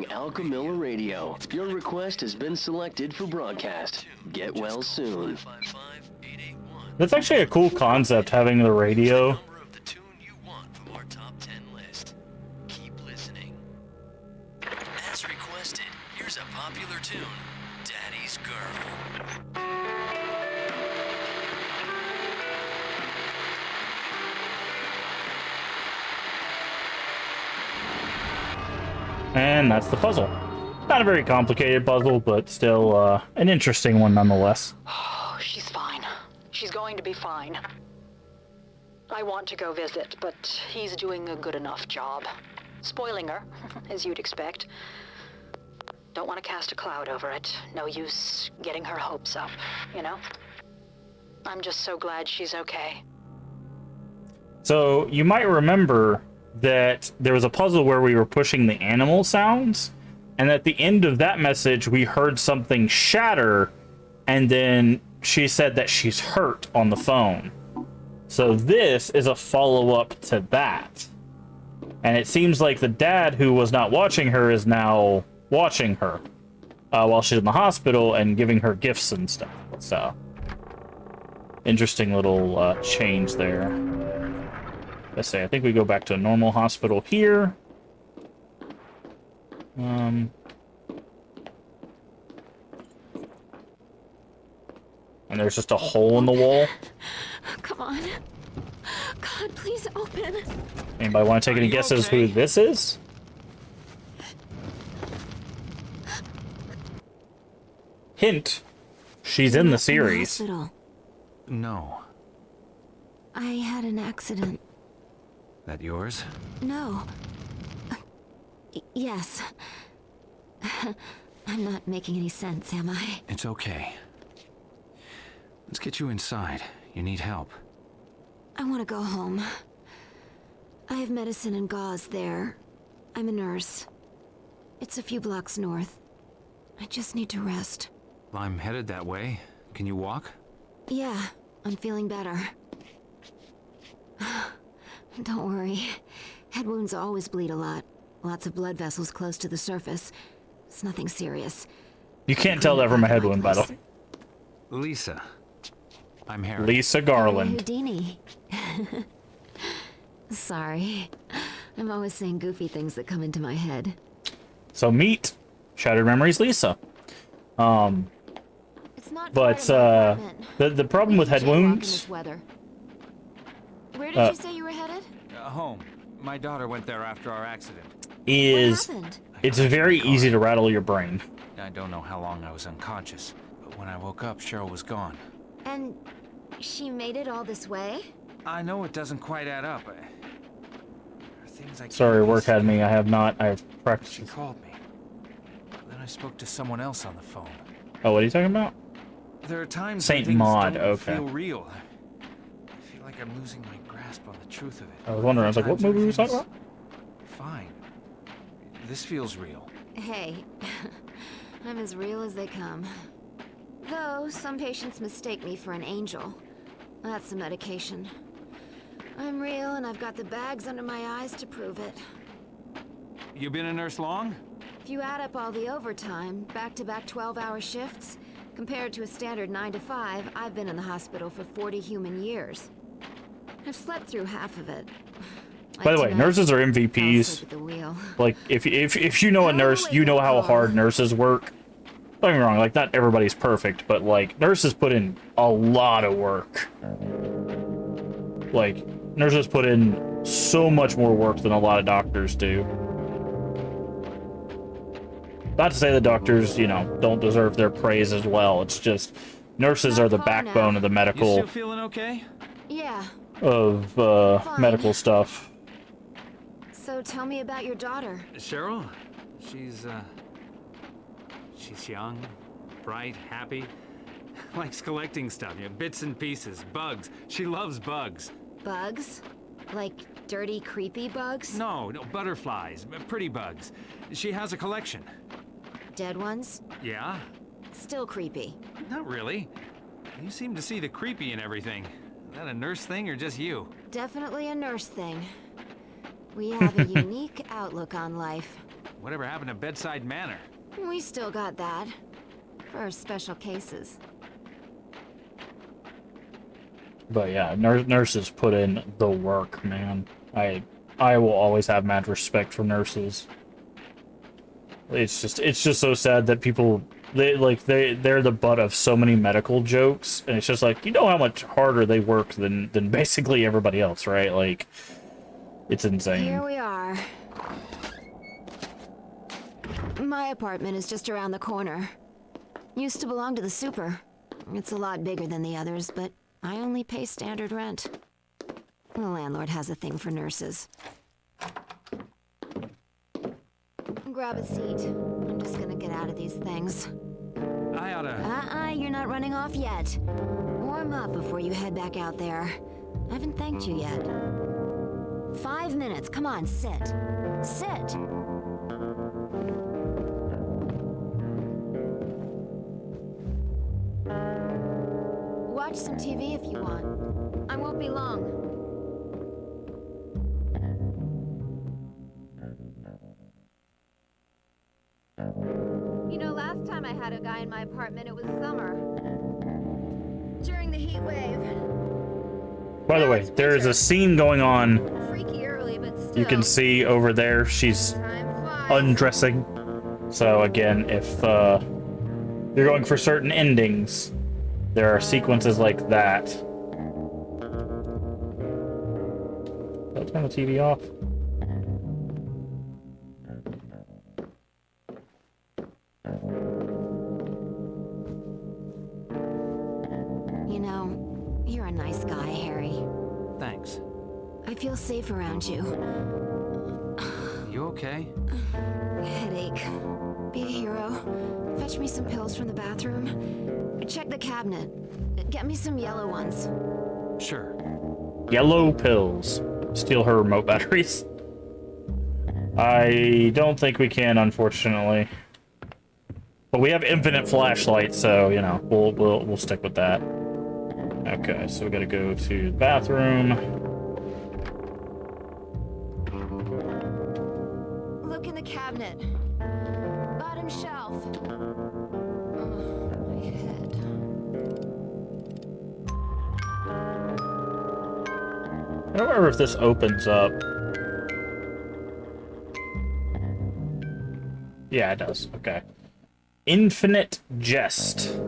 Alchemilla Radio. Your request has been selected for broadcast. Get well soon. That's actually a cool concept, having the radio. As requested, here's a popular tune, Daddy's Girl. And that's the puzzle. Not a very complicated puzzle, but still an interesting one nonetheless. Oh, she's fine. She's going to be fine. I want to go visit, but he's doing a good enough job. Spoiling her, as you'd expect. Don't want to cast a cloud over it. No use getting her hopes up, you know? I'm just so glad she's okay. So, you might remember that there was a puzzle where we were pushing the animal sounds, and at the end of that message, we heard something shatter, and then she said that she's hurt on the phone. So this is a follow-up to that. And it seems like the dad who was not watching her is now watching her while she's in the hospital and giving her gifts and stuff. So, interesting little change there. Let's say, I think we go back to a normal hospital here. And there's just a hole in the wall. Come on. God, please open. Anybody want to take any guesses who this is? Hint, she's in the series. Hospital. No. I had an accident. That yours? No. Yes. I'm not making any sense, am I? It's okay. Let's get you inside. You need help. I want to go home. I have medicine and gauze there. I'm a nurse. It's a few blocks north. I just need to rest. I'm headed that way. Can you walk? Yeah, I'm feeling better. Don't worry. Head wounds always bleed a lot. Lots of blood vessels close to the surface. It's nothing serious. You can't tell that from a head wound, by the way. Lisa. I'm Harry. Lisa Garland. Houdini. Sorry. I'm always saying goofy things that come into my head. So meet Shattered Memories Lisa. It's not But the problem with head wounds. Where did you say you were headed? Home. My daughter went there after our accident. Is What happened? it's very easy to rattle your brain. I don't know how long I was unconscious, but when I woke up, Cheryl was gone. And she made it all this way? I know it doesn't quite add up. There are things I can't Sorry, work say. had me. I've practiced. She called me. Then I spoke to someone else on the phone. Oh, what are you talking about? There are times Saint when things Maud, don't okay. feel real. I feel like I'm losing my grasp on the truth of it. I was wondering. I was like, what movie were we talking about? Fine. This feels real. Hey, I'm as real as they come. Though, some patients mistake me for an angel. That's the medication. I'm real, and I've got the bags under my eyes to prove it. You been a nurse long? If you add up all the overtime, back-to-back 12-hour shifts, compared to a standard 9 to 5, I've been in the hospital for 40 human years. I've slept through half of it. By the way, nurses are MVPs. Like, if you know a nurse, you know how hard nurses work. Don't get me wrong, like, not everybody's perfect, but, like, nurses put in a lot of work. Like, nurses put in so much more work than a lot of doctors do. Not to say the doctors, you know, don't deserve their praise as well. It's just, nurses are the backbone of the You medical, still feeling okay? Yeah. of, medical stuff. So tell me about your daughter. Cheryl? She's young, bright, happy. Likes collecting stuff, you know, bits and pieces, bugs. She loves bugs. Bugs? Like dirty, creepy bugs? No, butterflies, pretty bugs. She has a collection. Dead ones? Yeah? Still creepy. Not really. You seem to see the creepy in everything. Is that a nurse thing or just you? Definitely a nurse thing. We have a unique outlook on life. Whatever happened to bedside manner? We still got that. For special cases. But yeah, nurses put in the work, man. I will always have mad respect for nurses. It's just so sad that people they're the butt of so many medical jokes, and it's just like, you know how much harder they work than basically everybody else, right? Like, it's insane. Here we are. My apartment is just around the corner. Used to belong to the super. It's a lot bigger than the others, but I only pay standard rent. The landlord has a thing for nurses. Grab a seat. I'm just gonna get out of these things. I oughta... You're not running off yet. Warm up before you head back out there. I haven't thanked you yet. 5 minutes, come on, sit. Sit! Watch some TV if you want. I won't be long. You know, last time I had a guy in my apartment, it was summer. During the heat wave. By the way, there is a scene going on. Freaky early, but still. You can see over there, she's Time flies. undressing. So again, if you're going for certain endings, there are sequences like that. I'll turn the TV off. You know, you're a nice guy, Harry. Thanks. I feel safe around you. You okay? Headache. Be a hero. Fetch me some pills from the bathroom. Check the cabinet. Get me some yellow ones. Sure. Yellow pills. Steal her remote batteries. I don't think we can, unfortunately. But we have infinite flashlights, so you know we'll stick with that. Okay, so we gotta go to the bathroom. Look in the cabinet. Bottom shelf. Oh, my head. I don't remember if this opens up. Yeah, it does. Okay. Infinite Jest.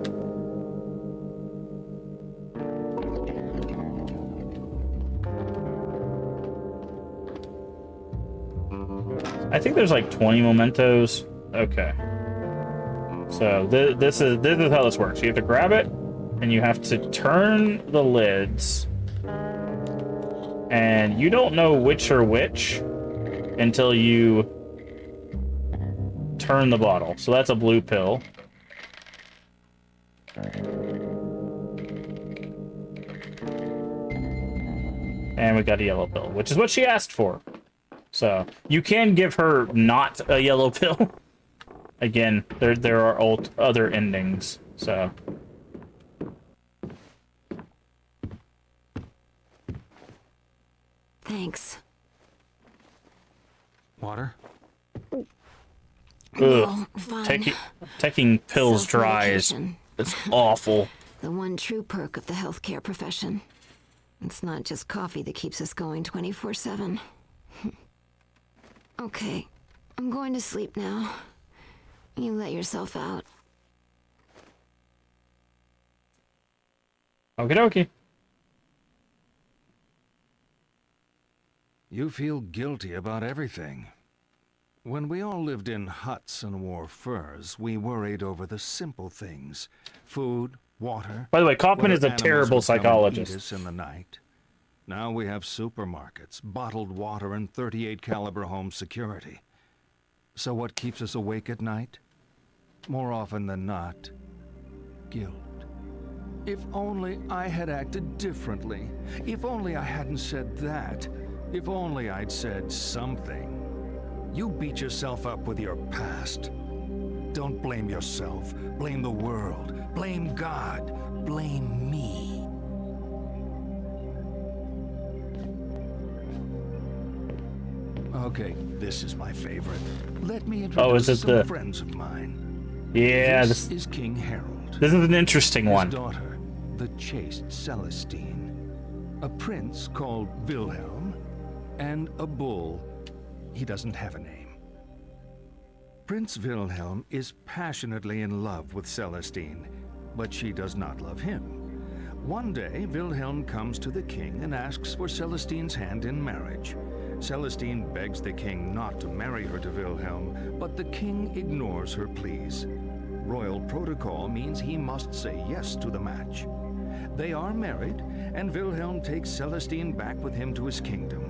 I think there's like 20 mementos. Okay. So this is how this works. You have to grab it, and you have to turn the lids, and you don't know which are which until you turn the bottle. So that's a blue pill. And we got a yellow pill, which is what she asked for. So you can give her not a yellow pill. Again, there are other endings. So Thanks. Water? ugh. No, fine. Taking pills dry is Self-medication. it's awful. The one true perk of the healthcare profession. It's not just coffee that keeps us going 24/7. Okay, I'm going to sleep now. You let yourself out. Okie dokie. You feel guilty about everything. When we all lived in huts and wore furs, we worried over the simple things. Food, water. By the way, Kaufman whether is a animals terrible would come and psychologist. eat us in the night. Now we have supermarkets, bottled water, and 38 caliber home security. So what keeps us awake at night? More often than not, guilt. If only I had acted differently. If only I hadn't said that. If only I'd said something. You beat yourself up with your past. Don't blame yourself. Blame the world. Blame God. Blame me. Okay, this is my favorite. Let me Oh, is introduce it some the- friends of mine. Yeah, This is King Harold. this is an interesting His one. daughter, the chaste Celestine. A prince called Wilhelm, and a bull. He doesn't have a name. Prince Wilhelm is passionately in love with Celestine, but she does not love him. One day, Wilhelm comes to the king and asks for Celestine's hand in marriage. Celestine begs the king not to marry her to Wilhelm, but the king ignores her pleas. Royal protocol means he must say yes to the match. They are married, and Wilhelm takes Celestine back with him to his kingdom.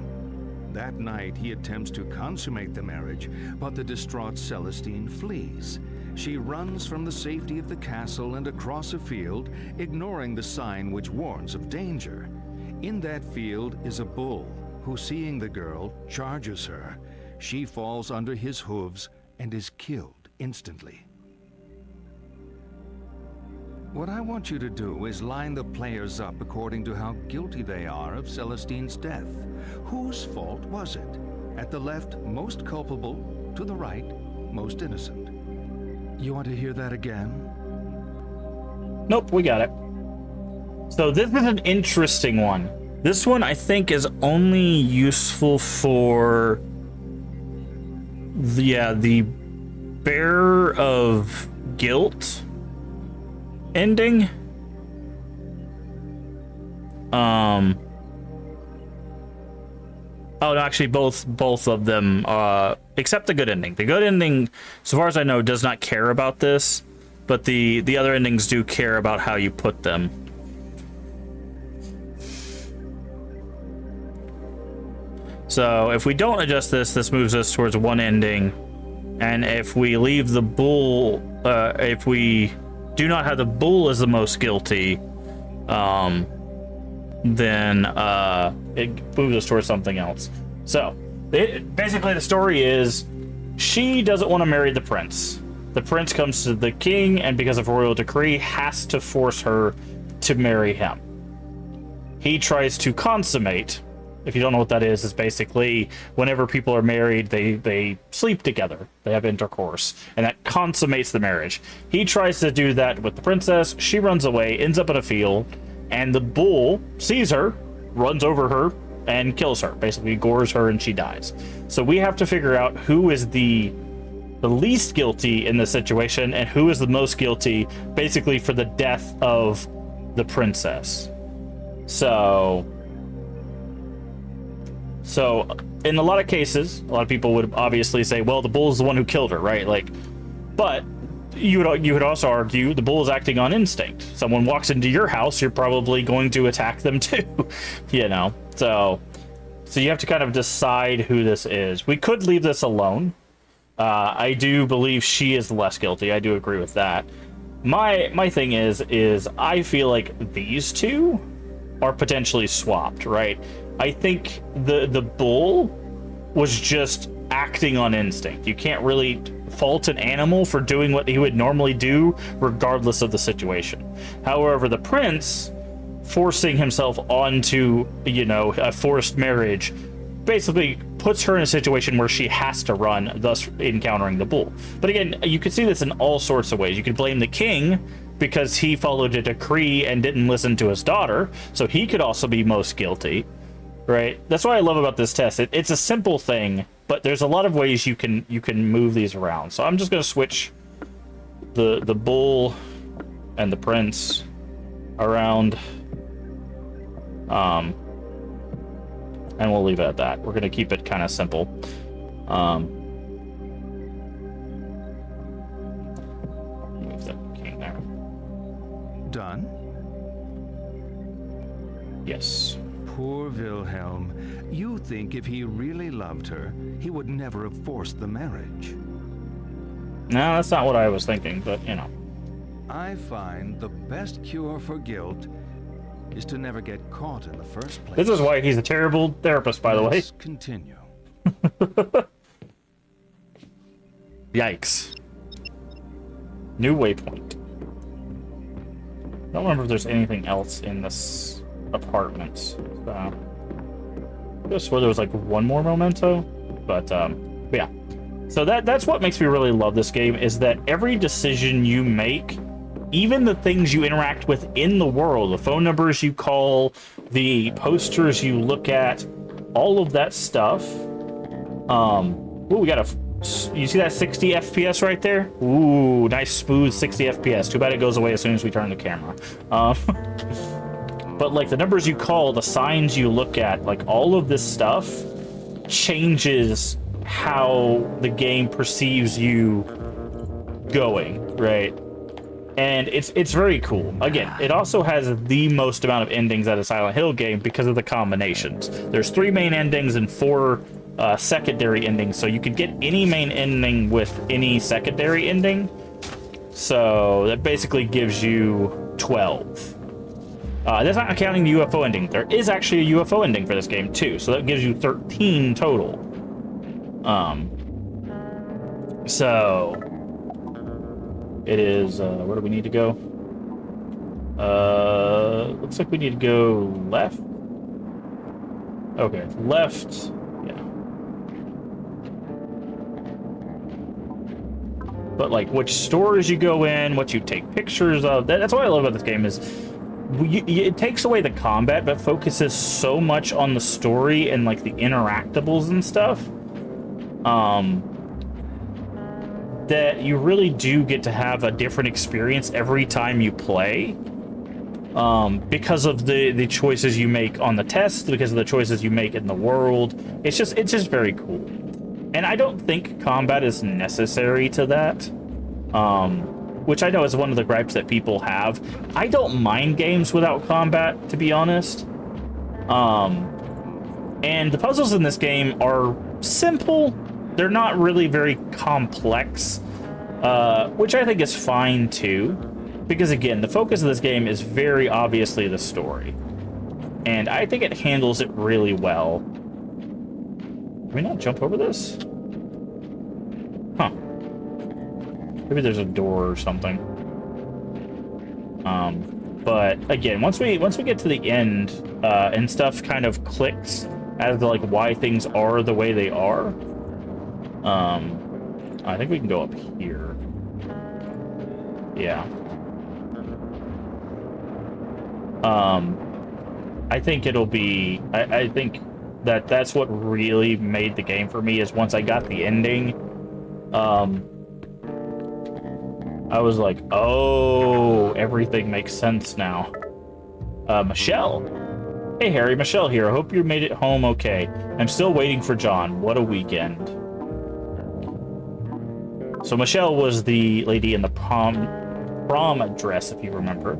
That night, he attempts to consummate the marriage, but the distraught Celestine flees. She runs from the safety of the castle and across a field, ignoring the sign which warns of danger. In that field is a bull, who, seeing the girl, charges her. She falls under his hooves and is killed instantly. What I want you to do is line the players up according to how guilty they are of Celestine's death. Whose fault was it? At the left, most culpable. To the right, most innocent. You want to hear that again? Nope, we got it. So this is an interesting one. This one I think is only useful for the bearer of guilt ending. Oh, no, actually, both of them, except the good ending. The good ending, so far as I know, does not care about this, but the other endings do care about how you put them. So if we don't adjust this, this moves us towards one ending, and if we leave the bull, if we do not have the bull as the most guilty, then it moves us towards something else. So basically the story is she doesn't want to marry the prince. The prince comes to the king and because of royal decree has to force her to marry him. He tries to consummate. If you don't know what that is, it's basically whenever people are married, they sleep together. They have intercourse, and that consummates the marriage. He tries to do that with the princess. She runs away, ends up in a field, and the bull sees her, runs over her, and kills her. Basically gores her, and she dies. So we have to figure out who is the least guilty in this situation, and who is the most guilty, basically for the death of the princess. So in a lot of cases, a lot of people would obviously say, well, the bull is the one who killed her, right? Like, but you would also argue the bull is acting on instinct. Someone walks into your house, you're probably going to attack them too, you know? So you have to kind of decide who this is. We could leave this alone. I do believe she is less guilty. I do agree with that. My thing is I feel like these two are potentially swapped, right? I think the bull was just acting on instinct. You can't really fault an animal for doing what he would normally do regardless of the situation. However, the prince forcing himself onto, you know, a forced marriage basically puts her in a situation where she has to run, thus encountering the bull. But again, you could see this in all sorts of ways. You could blame the king because he followed a decree and didn't listen to his daughter, so he could also be most guilty. Right, that's what I love about this test. It's a simple thing, but there's a lot of ways you can move these around. So I'm just gonna switch the bull and the prince around, and we'll leave it at that. We're gonna keep it kind of simple. Move that king there. Done? Yes. Poor Wilhelm. You think if he really loved her, he would never have forced the marriage. No, that's not what I was thinking, but you know. I find the best cure for guilt is to never get caught in the first place. This is why he's a terrible therapist, by the way. Let's continue. Yikes. New waypoint. I don't remember if there's anything else in this apartment. I just swore there was like one more memento. But yeah. So that's what makes me really love this game, is that every decision you make, even the things you interact with in the world, the phone numbers you call, the posters you look at, all of that stuff. Ooh, we got you see that 60 FPS right there? Ooh, nice smooth 60 FPS. Too bad it goes away as soon as we turn the camera. But like the numbers you call, the signs you look at, like all of this stuff changes how the game perceives you going, right? And it's very cool. Again, it also has the most amount of endings at a Silent Hill game because of the combinations. There's 3 main endings and 4 secondary endings, so you could get any main ending with any secondary ending. So that basically gives you 12. That's not counting the UFO ending. There is actually a UFO ending for this game too, so that gives you 13 total. So it is, where do we need to go? Looks like we need to go left. Okay, left. Yeah. But like which stores you go in, what you take pictures of, that's what I love about this game is it takes away the combat, but focuses so much on the story and like the interactables and stuff. That you really do get to have a different experience every time you play, because of the choices you make on the test, because of the choices you make in the world. It's just very cool, and I don't think combat is necessary to that, which I know is one of the gripes that people have. I don't mind games without combat, to be honest. And the puzzles in this game are simple. They're not really very complex, which I think is fine too, because again, the focus of this game is very obviously the story, and I think it handles it really well. Can we not jump over this? Huh. Maybe there's a door or something. But again, once we get to the end, and stuff kind of clicks as to like why things are the way they are. I think we can go up here. Yeah. I think it'll be... I think that's what really made the game for me, is once I got the ending, I was like, oh, everything makes sense now. Michelle. Hey, Harry, Michelle here. I hope you made it home okay. I'm still waiting for John. What a weekend. So Michelle was the lady in the prom dress, if you remember.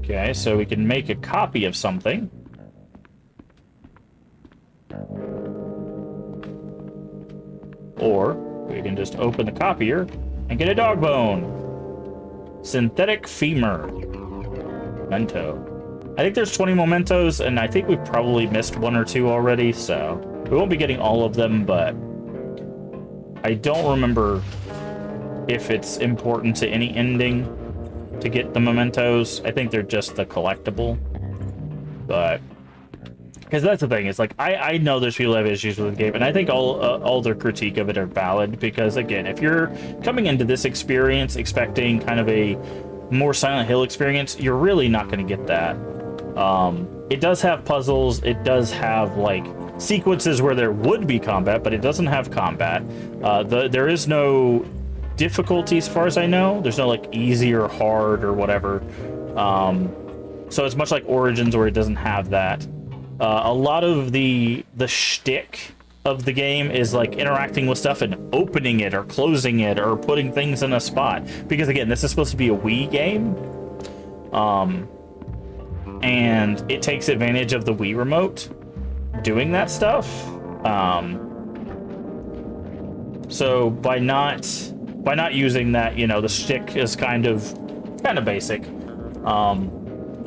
Okay, so we can make a copy of something. Or we can just open the copier and get a dog bone. Synthetic femur. Memento. I think there's 20 mementos, and I think we've probably missed 1 or 2 already, so we won't be getting all of them, but I don't remember if it's important to any ending to get the mementos. I think they're just the collectible, but because that's the thing, is like I know there's people who have issues with the game, and I think all their critique of it are valid, because again, if you're coming into this experience expecting kind of a more Silent Hill experience, you're really not going to get that. It does have puzzles, it does have like sequences where there would be combat, but it doesn't have combat. There is no difficulty as far as I know. There's no like easy or hard or whatever. So it's much like Origins, where it doesn't have that. A lot of the shtick of the game is like interacting with stuff and opening it or closing it or putting things in a spot, because again, this is supposed to be a Wii game, and it takes advantage of the Wii remote doing that stuff. So by not using that, you know, the shtick is kind of basic.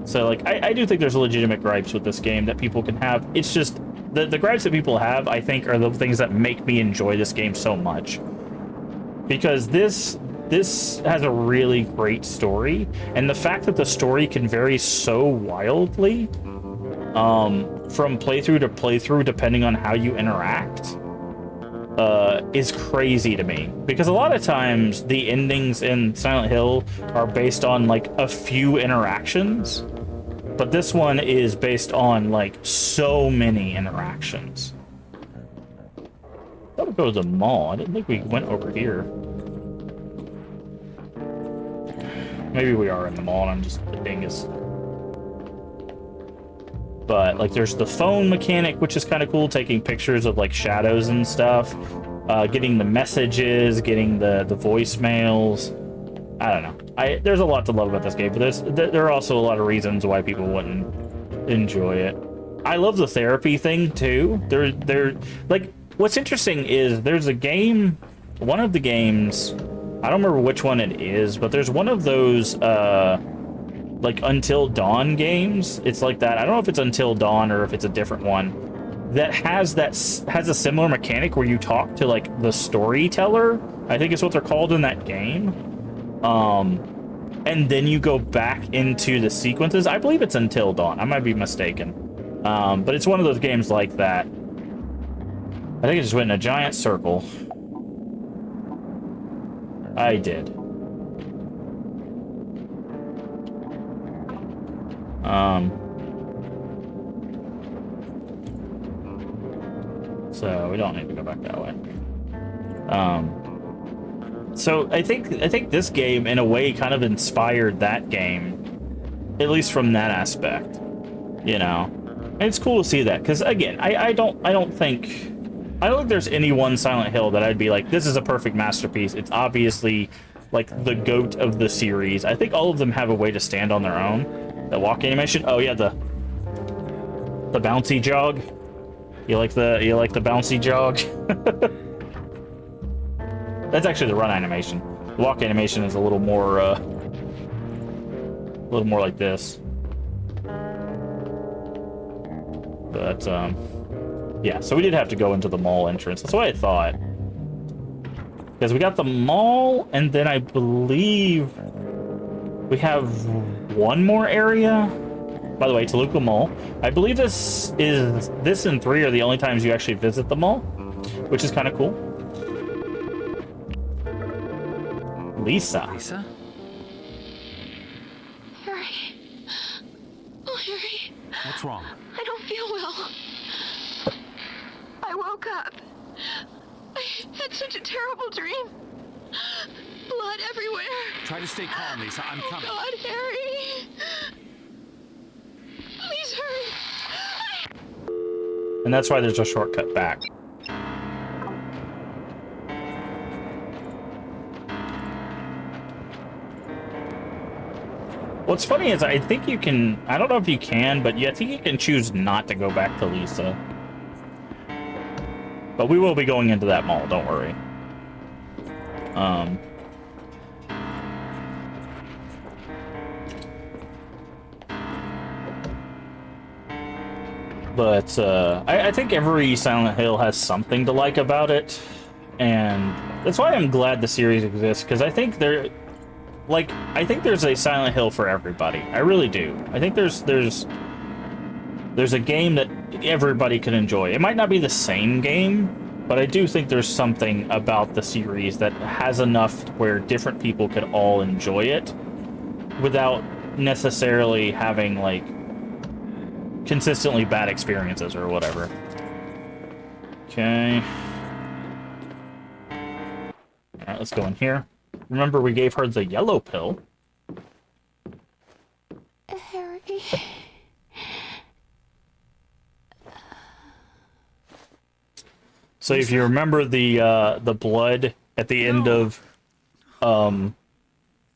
So like I do think there's legitimate gripes with this game that people can have. It's just the gripes that people have, I think, are the things that make me enjoy this game so much, because this has a really great story, and the fact that the story can vary so wildly from playthrough to playthrough, depending on how you interact, is crazy to me. Because a lot of times the endings in Silent Hill are based on like a few interactions, but this one is based on like so many interactions. I thought we'd go to the mall. I didn't think we went over here. Maybe we are in the mall and I'm just a dingus. But like there's the phone mechanic, which is kind of cool, taking pictures of like shadows and stuff, getting the messages, getting the voicemails. I don't know. There's a lot to love about this game, but there are also a lot of reasons why people wouldn't enjoy it. I love the therapy thing too. They're like, what's interesting is there's a game, one of the games, I don't remember which one it is, but there's one of those like Until Dawn games. It's like that. I don't know if it's Until Dawn or if it's a different one that has a similar mechanic where you talk to like the storyteller. I think it's what they're called in that game. And then you go back into the sequences. I believe it's Until Dawn. I might be mistaken. But it's one of those games like that. I think I just went in a giant circle. I did. So we don't need to go back that way. So I think this game in a way kind of inspired that game, at least from that aspect, you know. And it's cool to see that because again, I don't think there's any one Silent Hill that I'd be like, this is a perfect masterpiece. It's obviously like the GOAT of the series. I think all of them have a way to stand on their own. The walk animation. Oh yeah, the bouncy jog. You like the bouncy jog? That's actually the run animation. The walk animation is a little more like this. But yeah, so we did have to go into the mall entrance. That's what I thought. Because we got the mall, and then I believe we have one more area. By the way, Toluca Mall. I believe this and 3 are the only times you actually visit the mall, which is kind of cool. Lisa. Lisa? Harry. Oh, Harry. What's wrong? I don't feel well. I woke up. I had such a terrible dream. Blood everywhere. Try to stay calm, Lisa. I'm coming. Oh, God, Harry. Please hurry. And that's why there's a shortcut back. What's funny is I think you can, I don't know if you can, but I think you can choose not to go back to Lisa. But we will be going into that mall, don't worry. But I think every Silent Hill has something to like about it, and that's why I'm glad the series exists, because I think there's a Silent Hill for everybody. I really do. I think there's a game that everybody can enjoy. It might not be the same game, but I do think there's something about the series that has enough where different people could all enjoy it without necessarily having like consistently bad experiences or whatever. Okay. Alright, let's go in here. Remember, we gave her the yellow pill. Harry. So if you remember the blood at the end of Silent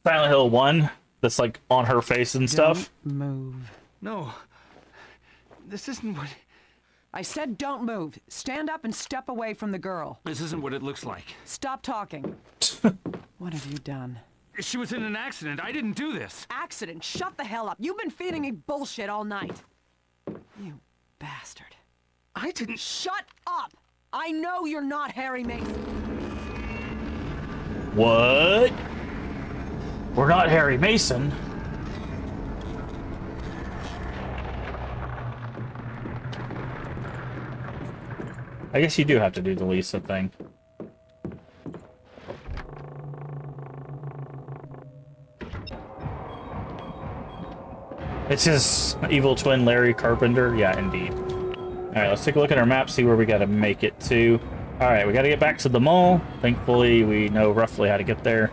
Hill 1, that's like on her face and stuff. Don't move. No. This isn't what... I said don't move. Stand up and step away from the girl. This isn't what it looks like. Stop talking. What have you done? She was in an accident. I didn't do this. Accident? Shut the hell up. You've been feeding me bullshit all night. You bastard. I didn't... Shut up! I know you're not Harry Mason. What? We're not Harry Mason. I guess you do have to do the Lisa thing. It's his evil twin, Larry Carpenter. Yeah, indeed. Alright, let's take a look at our map, see where we gotta make it to. Alright, we gotta get back to the mall. Thankfully, we know roughly how to get there.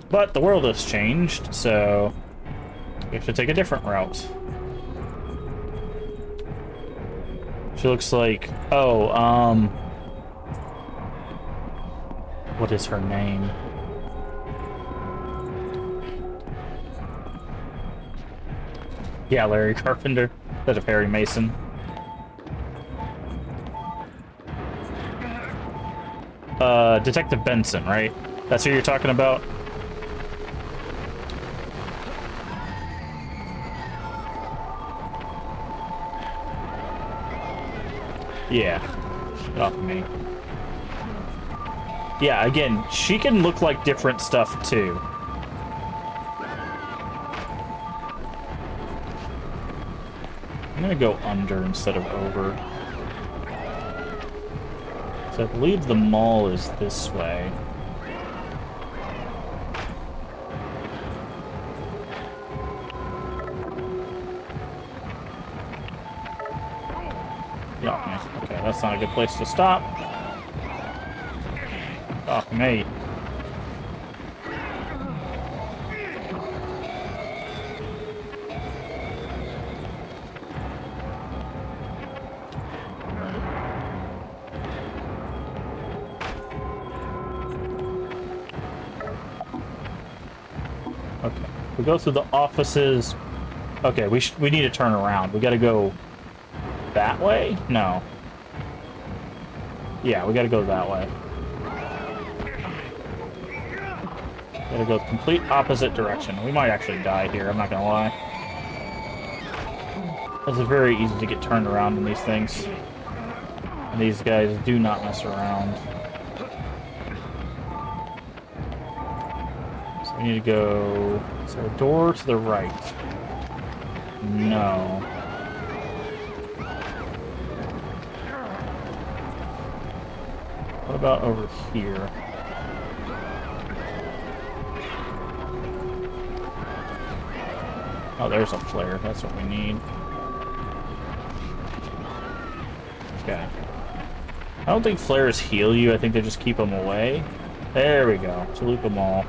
But the world has changed, so we have to take a different route. She looks like... Oh, what is her name? Yeah, Larry Carpenter, instead of Harry Mason. Detective Benson, right? That's who you're talking about? Yeah. Get off of me. Yeah, again, she can look like different stuff, too. I'm gonna go under instead of over. So I believe the mall is this way. Yeah, okay, that's not a good place to stop. Oh, me. Okay, we go through the offices. Okay, we need to turn around. We gotta go that way? No. Yeah, we gotta go that way. Gotta go complete opposite direction. We might actually die here, I'm not gonna lie. It's very easy to get turned around in these things. And these guys do not mess around. So we need to go... Is there a door to the right? No. What about over here? Oh, there's a flare. That's what we need. Okay. I don't think flares heal you. I think they just keep them away. There we go. Salute them all.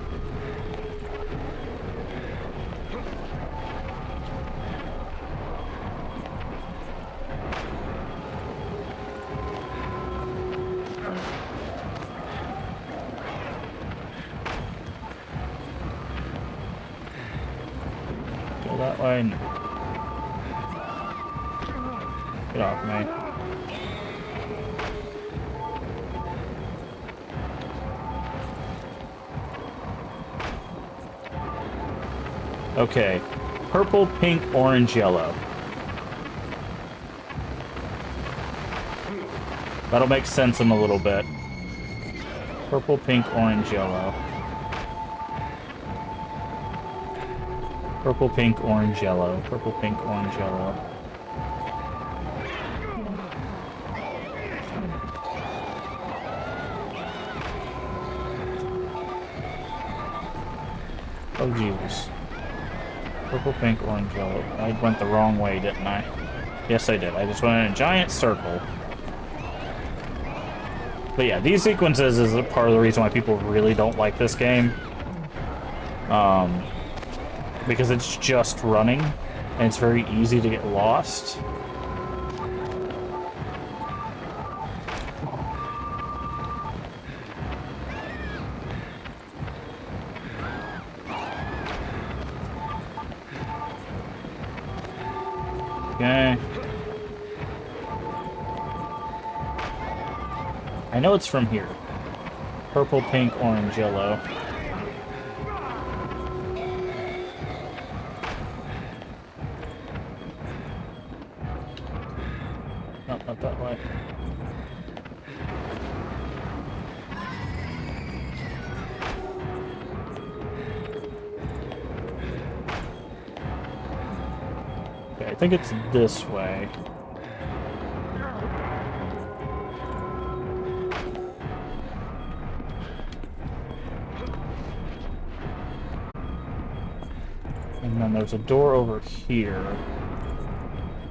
Go that way. No. Get off me. Okay. Purple, pink, orange, yellow. That'll make sense in a little bit. Purple, pink, orange, yellow. Purple, pink, orange, yellow. Purple, pink, orange, yellow. Oh, Jesus. Purple, pink, orange, yellow. I went the wrong way, didn't I? Yes, I did. I just went in a giant circle. But yeah, these sequences is a part of the reason why people really don't like this game. Because it's just running, and it's very easy to get lost. Okay. I know it's from here. Purple, pink, orange, yellow. No, not that way. Okay, I think it's this way. And then there's a door over here.